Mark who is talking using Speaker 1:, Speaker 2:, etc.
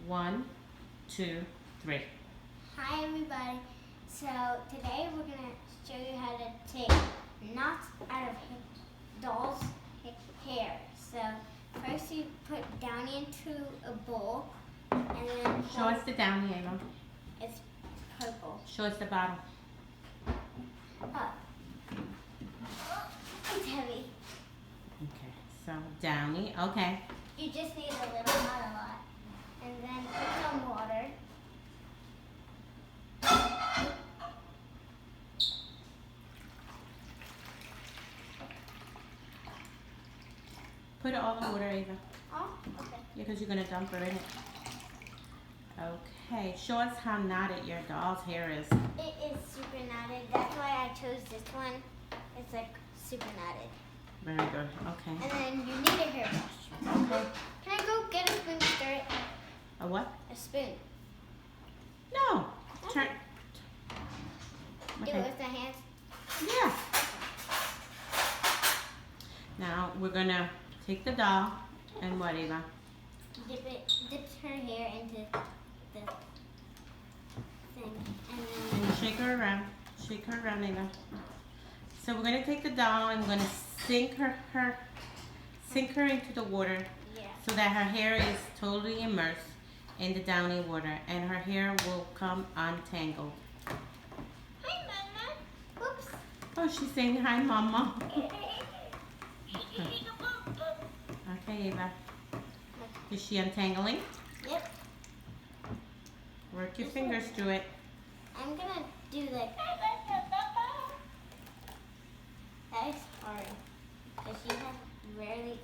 Speaker 1: 1, 2, 3.
Speaker 2: Hi everybody. So today we're going to show you how to take knots out of doll's hair. So first you put Downy into a bowl and then
Speaker 1: Show us the Downy, Ava.
Speaker 2: It's purple.
Speaker 1: Show us the bottle.
Speaker 2: Up. It's heavy.
Speaker 1: Okay, so Downy, okay.
Speaker 2: You just need a little, not a lot. And then put some water.
Speaker 1: Put all the water, Ava.
Speaker 2: Oh, okay.
Speaker 1: Yeah, because you're going to dump her in it. Okay, show us how knotted your doll's hair is.
Speaker 2: It is super knotted. That's why I chose this one. It's like super knotted.
Speaker 1: Very good, okay.
Speaker 2: And then you need a hairbrush.
Speaker 1: Okay.
Speaker 2: Can I go get a spoon to stir it?
Speaker 1: A what?
Speaker 2: A spoon.
Speaker 1: No.
Speaker 2: Okay.
Speaker 1: Turn.
Speaker 2: Do it with the hands?
Speaker 1: Yeah. Now we're going to take the doll and what, Ava?
Speaker 2: Dip her hair into the thing.
Speaker 1: And shake her around. Shake her around, Ava. So we're going to take the doll and we're going to sink her into the water,
Speaker 2: Yeah.
Speaker 1: so that her hair is totally immersed in the Downy water and her hair will come untangled.
Speaker 2: Hi, Mama. Oops.
Speaker 1: Oh, she's saying hi, Mama. Okay, Ava. Is she untangling?
Speaker 2: Yep.
Speaker 1: Work your fingers through it.
Speaker 2: I'm gonna do like that is hard because she has rarely